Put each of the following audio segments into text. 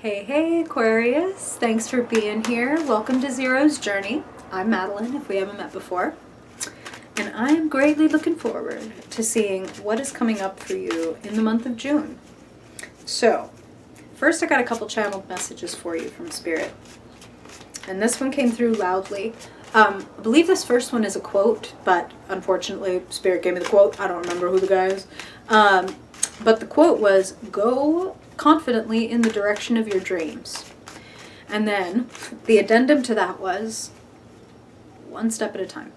Hey, hey, Aquarius. Thanks for being here. Welcome to Zero's Journey. I'm Madeline, if we haven't met before. And I am greatly looking forward to seeing what is coming up for you in the month of June. So, first I got a couple channeled messages for you from Spirit. And this one came through loudly. I believe this first one is a quote, but unfortunately Spirit gave me the quote. I don't remember who the guy is. But the quote was, "Go confidently in the direction of your dreams." And then the addendum to that was, one step at a time.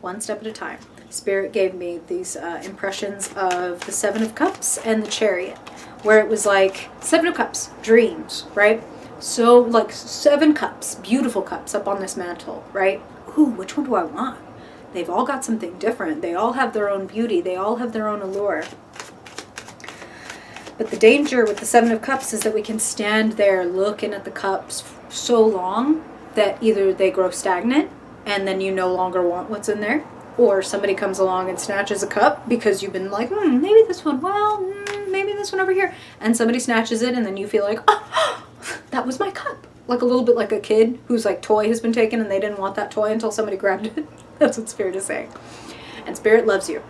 One step at a time. Spirit gave me these impressions of the Seven of Cups and the Chariot, where it was like, Seven of Cups, dreams, right? So like 7 cups, beautiful cups up on this mantle, right? Ooh, which one do I want? They've all got something different. They all have their own beauty. They all have their own allure. But the danger with the Seven of Cups is that we can stand there looking at the cups so long that either they grow stagnant and then you no longer want what's in there, or somebody comes along and snatches a cup because you've been like, maybe this one, maybe this one over here. And somebody snatches it and then you feel like, oh, that was my cup. Like a little bit like a kid whose like toy has been taken and they didn't want that toy until somebody grabbed it. That's what Spirit is saying. And Spirit loves you.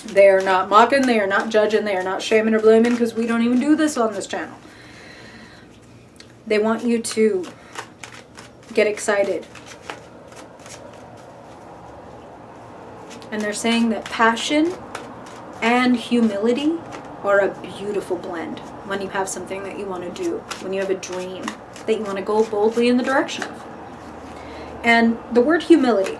They are not mocking, they are not judging, they are not shaming or blaming, because we don't even do this on this channel. They want you to get excited. And they're saying that passion and humility are a beautiful blend when you have something that you want to do, when you have a dream that you want to go boldly in the direction of. And the word humility,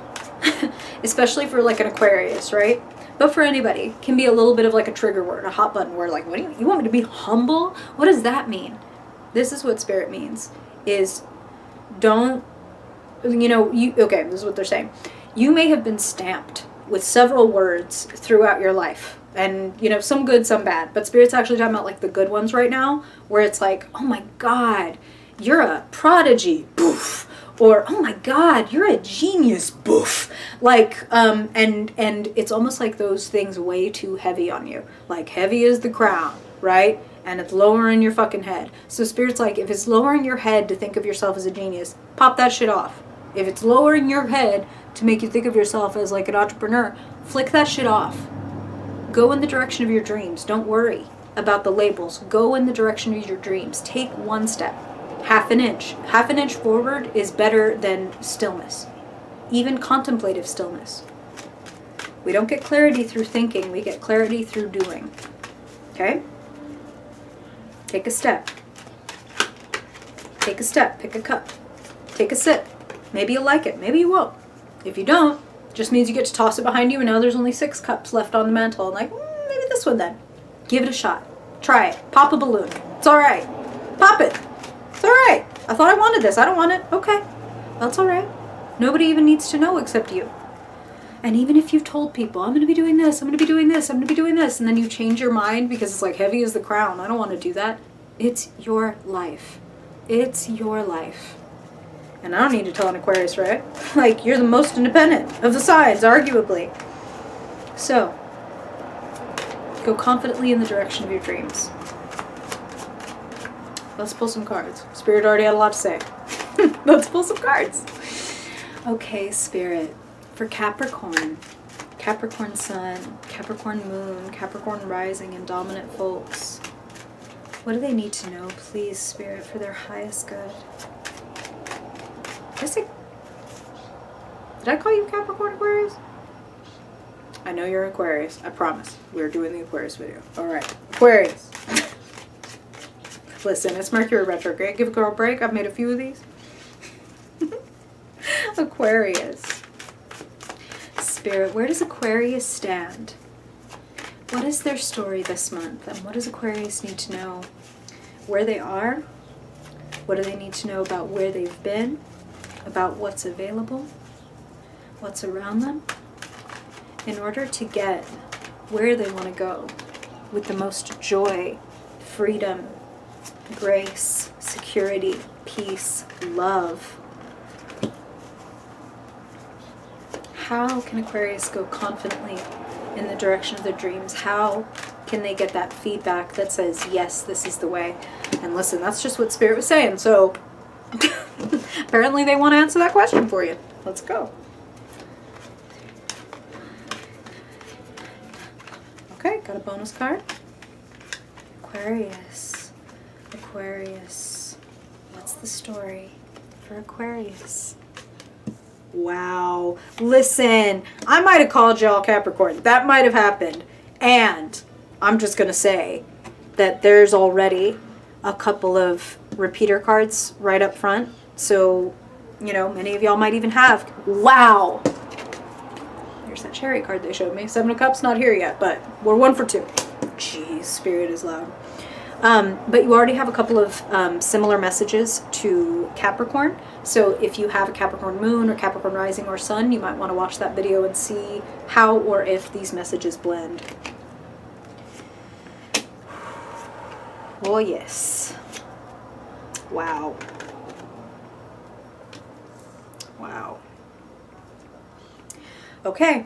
especially for like an Aquarius, right? But for anybody, can be a little bit of like a trigger word, a hot button word. Like, what do you want me to be humble? What does that mean? This is what Spirit means, is don't, okay, this is what they're saying. You may have been stamped with several words throughout your life. And, some good, some bad. But Spirit's actually talking about like the good ones right now, where it's like, oh my God, you're a prodigy. Poof. Or, oh my God, you're a genius, boof. Like, and it's almost like those things weigh too heavy on you. Like, heavy is the crown, right? And it's lowering your fucking head. So Spirit's like, if it's lowering your head to think of yourself as a genius, pop that shit off. If it's lowering your head to make you think of yourself as like an entrepreneur, flick that shit off. Go in the direction of your dreams. Don't worry about the labels. Go in the direction of your dreams. Take one step. Half an inch forward is better than stillness, even contemplative stillness. We don't get clarity through thinking, we get clarity through doing. Okay? Take a step. Take a step, pick a cup. Take a sip. Maybe you'll like it, maybe you won't. If you don't, it just means you get to toss it behind you and now there's only 6 cups left on the mantle. And like, maybe this one then. Give it a shot. Try it. Pop a balloon. It's alright. Pop it. It's alright. I thought I wanted this. I don't want it. Okay. That's alright. Nobody even needs to know except you. And even if you've told people, I'm going to be doing this, I'm going to be doing this, I'm going to be doing this, and then you change your mind because it's like heavy as the crown. I don't want to do that. It's your life. It's your life. And I don't need to tell an Aquarius, right? Like, you're the most independent of the signs, arguably. So, go confidently in the direction of your dreams. Let's pull some cards. Spirit already had a lot to say. Let's pull some cards. Okay, Spirit. For Capricorn. Capricorn Sun, Capricorn Moon, Capricorn Rising, and Dominant folks. What do they need to know, please, Spirit, for their highest good? Did I call you Capricorn Aquarius? I know you're Aquarius. I promise. We're doing the Aquarius video. Alright. Aquarius. Listen, it's Mercury retrograde. Give a girl a break. I've made a few of these. Aquarius. Spirit, where does Aquarius stand? What is their story this month? And what does Aquarius need to know? Where they are? What do they need to know about where they've been? About what's available? What's around them? In order to get where they want to go with the most joy, freedom, grace, security, peace, love. How can Aquarius go confidently in the direction of their dreams? How can they get that feedback that says, yes, this is the way? And listen, that's just what Spirit was saying. So apparently they want to answer that question for you. Let's go. Okay, got a bonus card. Aquarius. Aquarius. What's the story for Aquarius? Wow. Listen, I might have called y'all Capricorn. That might have happened. And I'm just going to say that there's already a couple of repeater cards right up front. So, you know, many of y'all might even have. Wow. There's that cherry card they showed me. 7 of Cups, not here yet, but we're 1 for 2. Jeez, Spirit is loud. But you already have a couple of similar messages to Capricorn. So if you have a Capricorn moon or Capricorn rising or sun, you might want to watch that video and see how or if these messages blend. Oh, yes. Wow. Wow. Okay.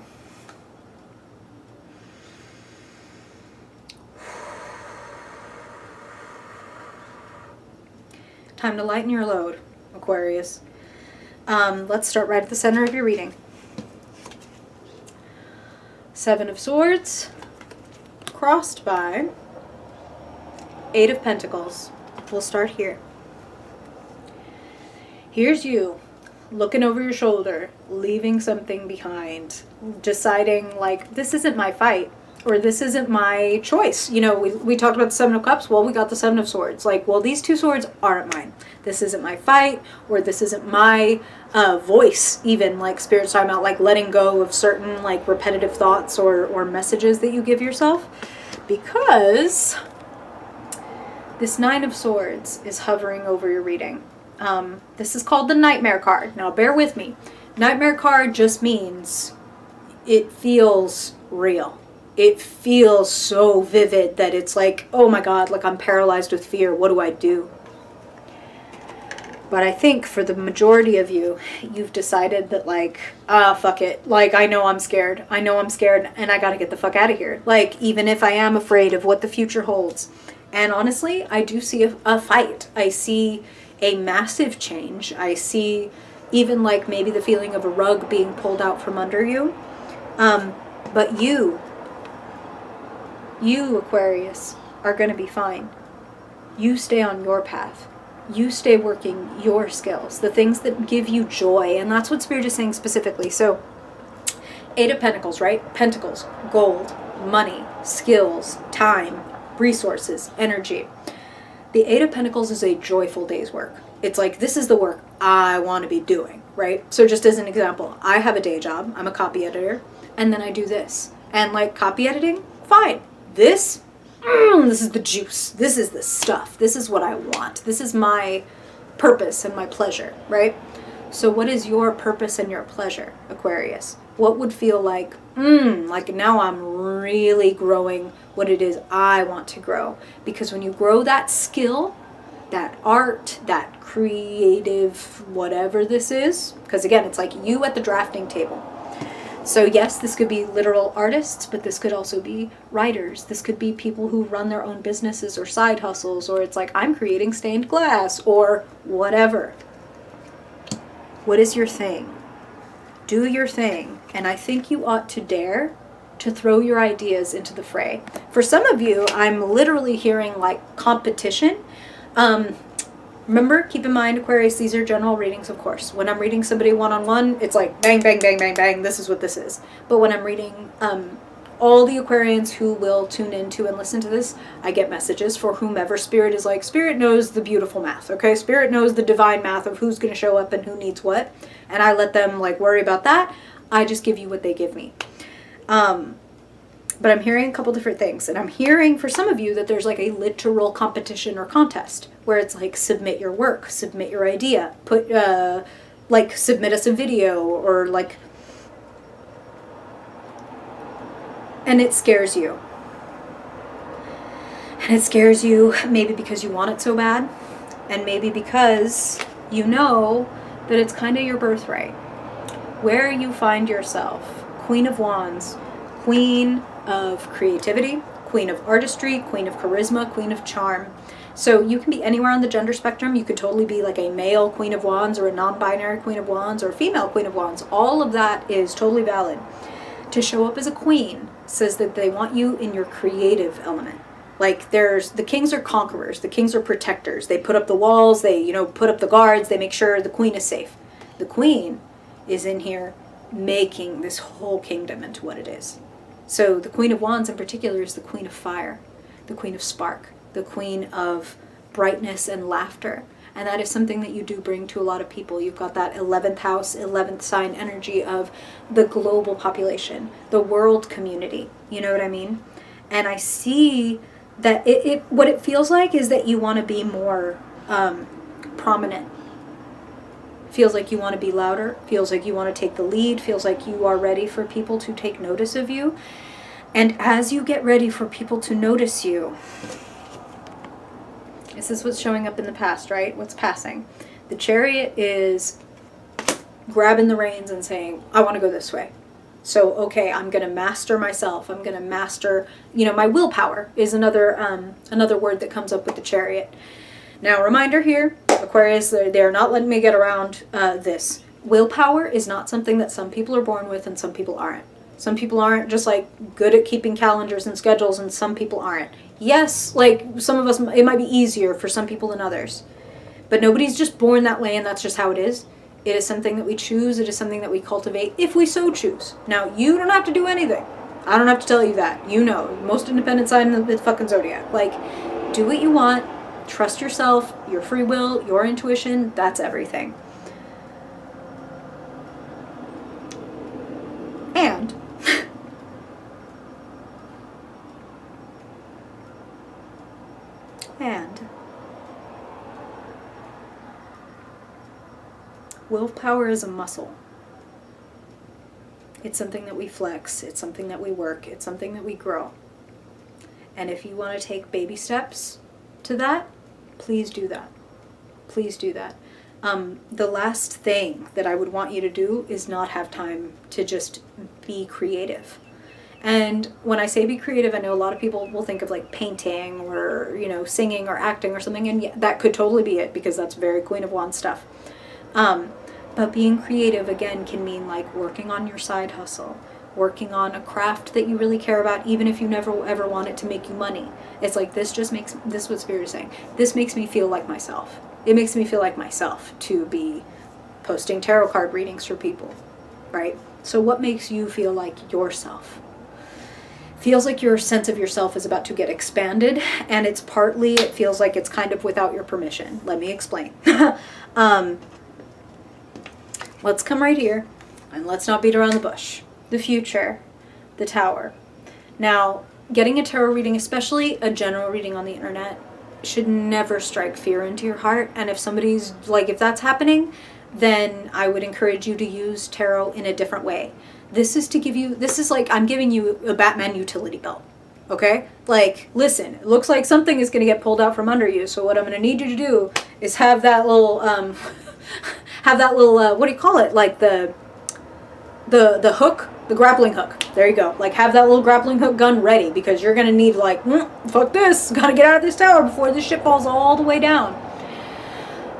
Time to lighten your load, Aquarius. Let's start right at the center of your reading. 7 of Swords, crossed by 8 of Pentacles. We'll start here. Here's you, looking over your shoulder, leaving something behind, deciding, like, this isn't my fight. Or this isn't my choice. You know, we talked about the 7 of Cups. Well, we got the 7 of Swords. Like, well, these 2 swords aren't mine. This isn't my fight, or this isn't my voice, even, like Spirit's talking about, like, letting go of certain, like, repetitive thoughts or messages that you give yourself. Because this 9 of Swords is hovering over your reading. This is called the Nightmare card. Now, bear with me. Nightmare card just means it feels real. It feels so vivid that it's like, oh my God, like I'm paralyzed with fear. What do I do? But I think for the majority of you, you've decided that, like, fuck it. Like, I know I'm scared. I know I'm scared and I got to get the fuck out of here. Like, even if I am afraid of what the future holds. And honestly, I do see a fight. I see a massive change. I see even, like, maybe the feeling of a rug being pulled out from under you. But you, Aquarius, are going to be fine. You stay on your path. You stay working your skills, the things that give you joy. And that's what Spirit is saying specifically. So 8 of Pentacles, right? Pentacles, gold, money, skills, time, resources, energy. The 8 of Pentacles is a joyful day's work. It's like, this is the work I want to be doing, right? So just as an example, I have a day job. I'm a copy editor. And then I do this. And, like, copy editing, fine. This is the juice. This is the stuff. This is what I want. This is my purpose and my pleasure, right? So what is your purpose and your pleasure, Aquarius? What would feel like, like now I'm really growing what it is I want to grow? Because when you grow that skill, that art, that creative, whatever this is, because again, it's like you at the drafting table. So yes, this could be literal artists, but this could also be writers. This could be people who run their own businesses or side hustles, or it's like, I'm creating stained glass or whatever. What is your thing? Do your thing. And I think you ought to dare to throw your ideas into the fray. For some of you, I'm literally hearing like competition. Remember, keep in mind, Aquarius, these are general readings, of course. When I'm reading somebody one-on-one, it's like bang, bang, bang, bang, bang. This is what this is. But when I'm reading all the Aquarians who will tune into and listen to this, I get messages for whomever. Spirit is like, Spirit knows the beautiful math, okay? Spirit knows the divine math of who's going to show up and who needs what. And I let them like worry about that. I just give you what they give me. But I'm hearing a couple different things. And I'm hearing for some of you that there's like a literal competition or contest where it's like, submit your work, submit your idea, put, like, submit us a video or like, and it scares you. And it scares you maybe because you want it so bad, and maybe because you know that it's kind of your birthright. Where you find yourself, Queen of Wands, Queen of creativity, queen of artistry, queen of charisma, queen of charm. So you can be anywhere on the gender spectrum. You could totally be like a male Queen of Wands or a non-binary Queen of Wands or a female Queen of Wands. All of that is totally valid. To show up as a queen says that they want you in your creative element. Like the kings are conquerors, the kings are protectors. They put up the walls, they, you know, put up the guards, they make sure the queen is safe. The queen is in here making this whole kingdom into what it is. So the Queen of Wands in particular is the queen of fire, the queen of spark, the queen of brightness and laughter. And that is something that you do bring to a lot of people. You've got that 11th house, 11th sign energy of the global population, the world community. You know what I mean? And I see that what it feels like is that you want to be more prominent. Feels like you want to be louder. Feels like you want to take the lead. Feels like you are ready for people to take notice of you. And as you get ready for people to notice you, this is what's showing up in the past, right? What's passing. The Chariot is grabbing the reins and saying, I want to go this way. So, okay, I'm going to master myself. I'm going to master, you know, my willpower is another word that comes up with the Chariot. Now, reminder here, Aquarius, they're not letting me get around this. Willpower is not something that some people are born with and some people aren't. Some people aren't just like good at keeping calendars and schedules, and some people aren't. Yes, like some of us, it might be easier for some people than others. But nobody's just born that way, and that's just how it is. It is something that we choose. It is something that we cultivate if we so choose. Now, you don't have to do anything. I don't have to tell you that. You know, most independent sign in the fucking zodiac. Like, do what you want. Trust yourself, your free will, your intuition. That's everything. And willpower is a muscle. It's something that we flex. It's something that we work. It's something that we grow. And if you want to take baby steps to that, please do that. Please do that. The last thing that I would want you to do is not have time to just be creative. And when I say be creative, I know a lot of people will think of like painting or, you know, singing or acting or something. And yeah, that could totally be it, because that's very Queen of Wands stuff. But being creative, again, can mean like working on your side hustle, working on a craft that you really care about, even if you never ever want it to make you money. It's like, this is what Spirit is saying. This makes me feel like myself. It makes me feel like myself to be posting tarot card readings for people, right? So what makes you feel like yourself? Feels like your sense of yourself is about to get expanded, and it feels like it's kind of without your permission. Let me explain. Let's come right here, and let's not beat around the bush. The future, the Tower. Now, getting a tarot reading, especially a general reading on the internet, should never strike fear into your heart. And if somebody's like, if that's happening, then I would encourage you to use tarot in a different way. This is like I'm giving you a Batman utility belt. Okay? Like, listen, it looks like something is going to get pulled out from under you. So what I'm going to need you to do is have that little, what do you call it? Like the hook, the grappling hook. There you go. Like, have that little grappling hook gun ready, because you're going to need like, fuck this. Got to get out of this tower before this shit falls all the way down.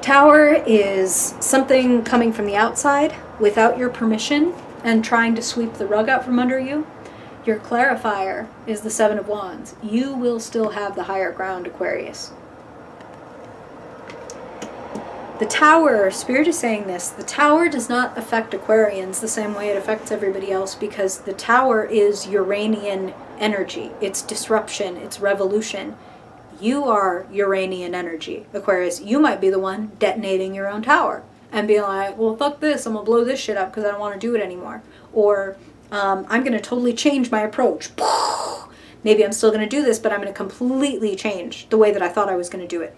Tower is something coming from the outside without your permission and trying to sweep the rug out from under you. Your clarifier is the Seven of Wands. You will still have the higher ground, Aquarius. The Tower, Spirit is saying this, the Tower does not affect Aquarians the same way it affects everybody else, because the Tower is Uranian energy. It's disruption, it's revolution. You are Uranian energy, Aquarius. You might be the one detonating your own tower and being like, well, fuck this, I'm going to blow this shit up because I don't want to do it anymore. Or I'm going to totally change my approach. Maybe I'm still going to do this, but I'm going to completely change the way that I thought I was going to do it.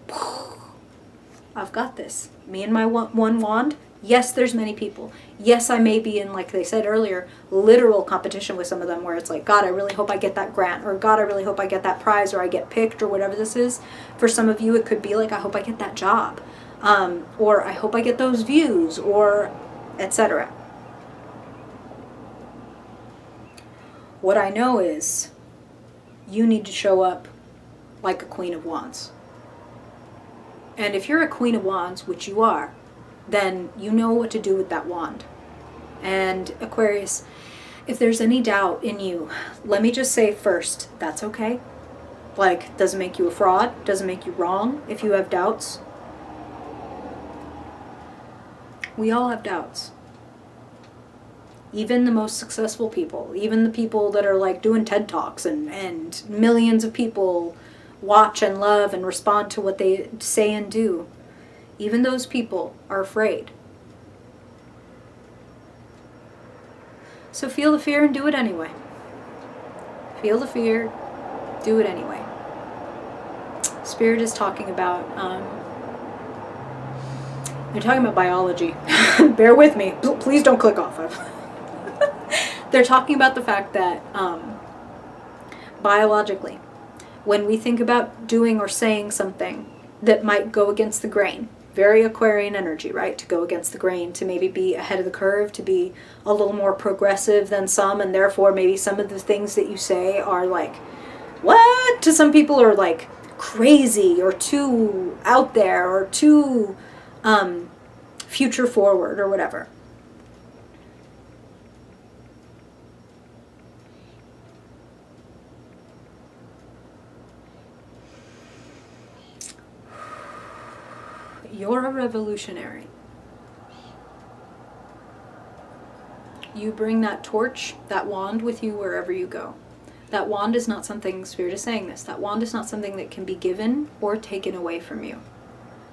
I've got this. Me and my one wand. Yes, there's many people. Yes, I may be in, like they said earlier, literal competition with some of them, where it's like, God, I really hope I get that grant, or God, I really hope I get that prize, or I get picked, or whatever this is. For some of you, it could be like, I hope I get that job, or I hope I get those views, or etc. What I know is you need to show up like a Queen of Wands. And if you're a Queen of Wands, which you are, then you know what to do with that wand. And Aquarius, if there's any doubt in you, let me just say first, that's okay. Like, doesn't make you a fraud, doesn't make you wrong if you have doubts. We all have doubts. Even the most successful people, even the people that are like doing TED Talks and millions of people watch and love and respond to what they say and do. Even those people are afraid. So feel the fear and do it anyway. Feel the fear, do it anyway. Spirit is talking about, they're talking about biology. Bear with me. Please don't click off. They're talking about the fact that biologically, when we think about doing or saying something that might go against the grain, very Aquarian energy, right? To go against the grain, to maybe be ahead of the curve, to be a little more progressive than some, and therefore maybe some of the things that you say are like, what? To some people are like crazy or too out there or too future forward or whatever. You're a revolutionary. You bring that torch, that wand with you wherever you go. That wand is not something, Spirit is saying this, that wand is not something that can be given or taken away from you.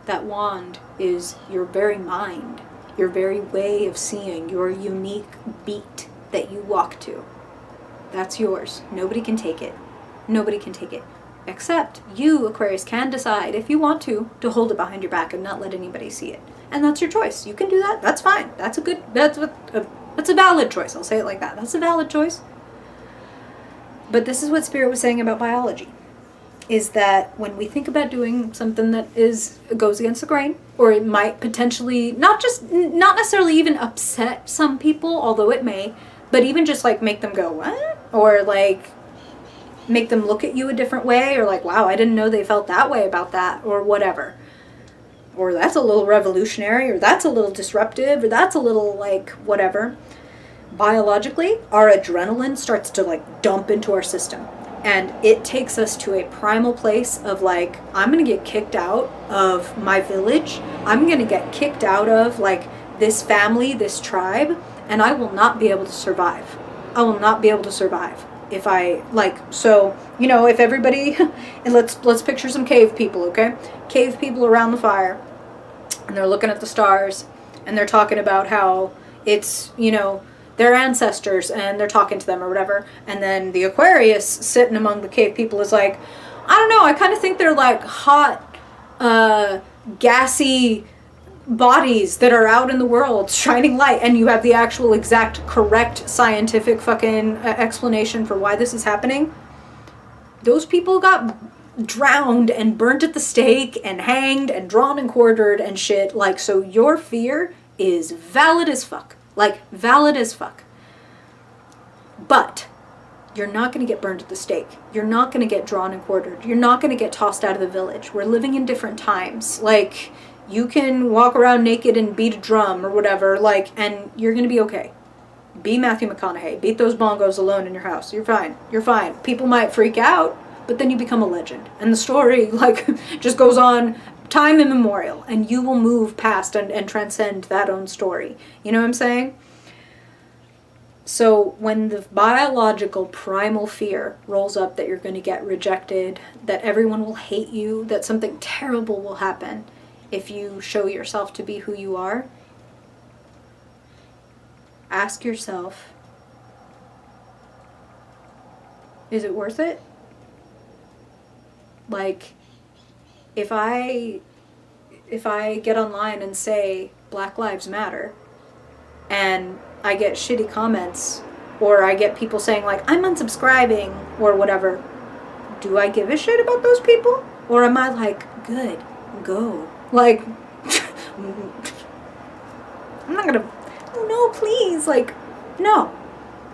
That wand is your very mind, your very way of seeing, your unique beat that you walk to. That's yours. Nobody can take it. Nobody can take it. Except you, Aquarius, can decide if you want to hold it behind your back and not let anybody see it. And that's your choice. You can do that. That's fine. That's a valid choice. I'll say it like that. That's a valid choice. But this is what Spirit was saying about biology, is that when we think about doing something that goes against the grain, or it might potentially not necessarily even upset some people, although it may, but even just like make them go, what? Or like make them look at you a different way, or like, wow, I didn't know they felt that way about that, or whatever. Or that's a little revolutionary, or that's a little disruptive, or that's a little like whatever. Biologically, our adrenaline starts to like dump into our system. And it takes us to a primal place of like, I'm going to get kicked out of my village. I'm going to get kicked out of like this family, this tribe, and I will not be able to survive. I will not be able to survive. If I like, so, you know, if everybody, and let's picture some cave people, okay? Cave people around the fire, and they're looking at the stars, and they're talking about how it's, you know, their ancestors, and they're talking to them or whatever, and then the Aquarius sitting among the cave people is like, I don't know, I kind of think they're like hot, gassy bodies that are out in the world shining light, and you have the actual exact correct scientific fucking explanation for why this is happening. Those people got drowned and burnt at the stake and hanged and drawn and quartered and shit. Like, so your fear is valid as fuck. Like, valid as fuck. But you're not going to get burned at the stake. You're not going to get drawn and quartered. You're not going to get tossed out of the village. We're living in different times. Like, you can walk around naked and beat a drum or whatever, like, and you're going to be okay. Be Matthew McConaughey. Beat those bongos alone in your house. You're fine. You're fine. People might freak out, but then you become a legend. And the story, like, just goes on time immemorial, and you will move past and transcend that own story. You know what I'm saying? So when the biological primal fear rolls up that you're going to get rejected, that everyone will hate you, that something terrible will happen if you show yourself to be who you are, ask yourself, is it worth it? Like, if I get online and say Black Lives Matter, and I get shitty comments, or I get people saying like, I'm unsubscribing, or whatever, do I give a shit about those people? Or am I like, good, go. Like, I'm not gonna, oh no, please, like, no.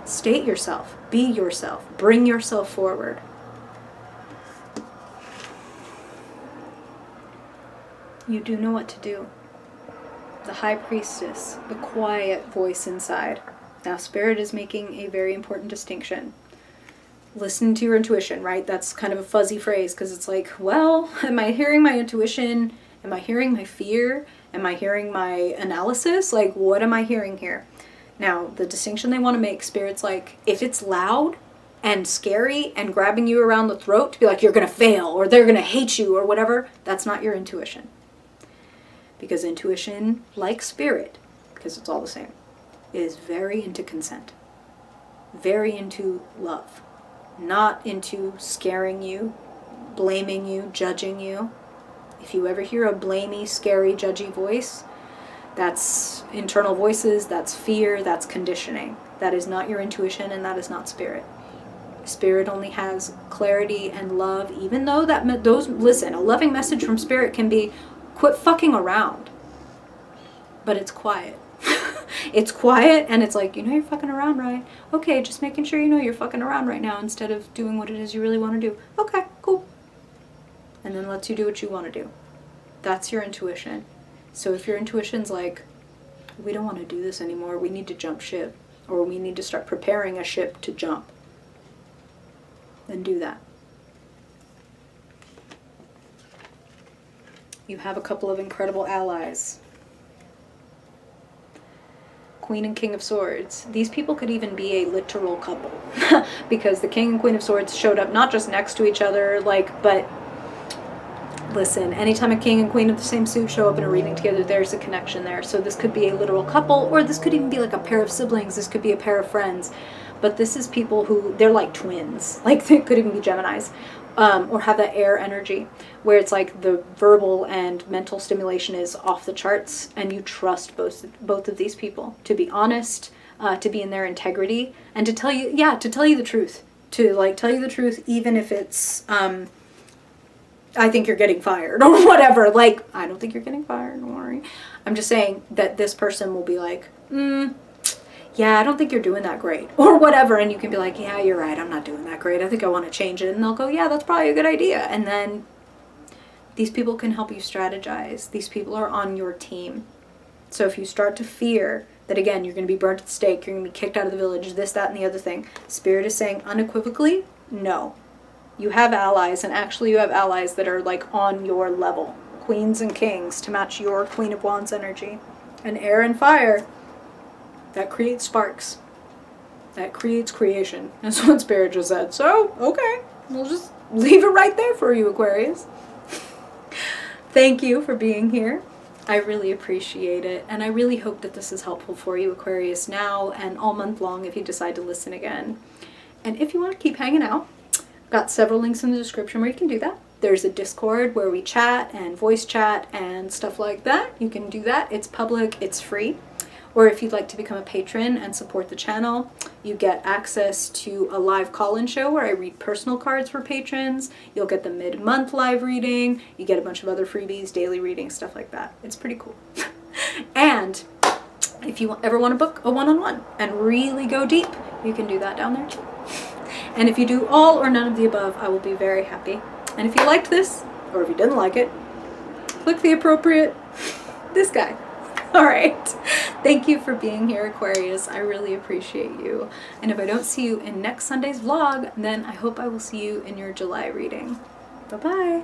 State yourself, be yourself, bring yourself forward. You do know what to do. The high priestess, the quiet voice inside. Now, Spirit is making a very important distinction. Listen to your intuition, right? That's kind of a fuzzy phrase because it's like, well, am I hearing my intuition? Am I hearing my fear? Am I hearing my analysis? Like, what am I hearing here? Now, the distinction they want to make, Spirit's like, if it's loud and scary and grabbing you around the throat to be like, you're going to fail or they're going to hate you or whatever, that's not your intuition. Because intuition, like Spirit, because it's all the same, is very into consent, very into love, not into scaring you, blaming you, judging you. If you ever hear a blamey, scary, judgy voice, that's internal voices, that's fear, that's conditioning. That is not your intuition, and that is not Spirit. Spirit only has clarity and love, even though listen, a loving message from Spirit can be, quit fucking around. But it's quiet. It's quiet, and it's like, you know you're fucking around, right? Okay, just making sure you know you're fucking around right now instead of doing what it is you really want to do. Okay, cool. And then lets you do what you want to do. That's your intuition. So if your intuition's like, we don't want to do this anymore, we need to jump ship, or we need to start preparing a ship to jump, then do that. You have a couple of incredible allies. Queen and King of Swords. These people could even be a literal couple because the King and Queen of Swords showed up not just next to each other, but listen, anytime a king and queen of the same suit show up in a reading together, there's a connection there. So this could be a literal couple, or this could even be like a pair of siblings. This could be a pair of friends. But this is people who, they're like twins. Like, they could even be Geminis. Or have that air energy, where it's like the verbal and mental stimulation is off the charts, and you trust both of these people to be honest, to be in their integrity, and to tell you the truth. To like tell you the truth, even if it's I think you're getting fired or whatever. Like, I don't think you're getting fired, don't worry. I'm just saying that this person will be like, yeah, I don't think you're doing that great or whatever. And you can be like, yeah, you're right, I'm not doing that great. I think I want to change it. And they'll go, yeah, that's probably a good idea. And then these people can help you strategize. These people are on your team. So if you start to fear that, again, you're going to be burnt at the stake, you're going to be kicked out of the village, this, that, and the other thing, Spirit is saying unequivocally, no. You have allies, and actually you have allies that are like on your level. Queens and kings to match your Queen of Wands energy. And air and fire, that creates sparks. That creates creation. That's what Spirit just said. So, okay, we'll just leave it right there for you, Aquarius. Thank you for being here. I really appreciate it, and I really hope that this is helpful for you, Aquarius, now and all month long if you decide to listen again. And if you want to keep hanging out, I've got several links in the description where you can do that. There's a Discord where we chat and voice chat and stuff like that. You can do that. It's public, it's free. Or if you'd like to become a patron and support the channel, you get access to a live call-in show where I read personal cards for patrons. You'll get the mid-month live reading. You get a bunch of other freebies, daily readings, stuff like that. It's pretty cool. And if you ever want to book a one-on-one and really go deep, you can do that down there too. And if you do all or none of the above, I will be very happy. And if you liked this, or if you didn't like it, click the appropriate, this guy. All right. Thank you for being here, Aquarius. I really appreciate you. And if I don't see you in next Sunday's vlog, then I hope I will see you in your July reading. Bye-bye.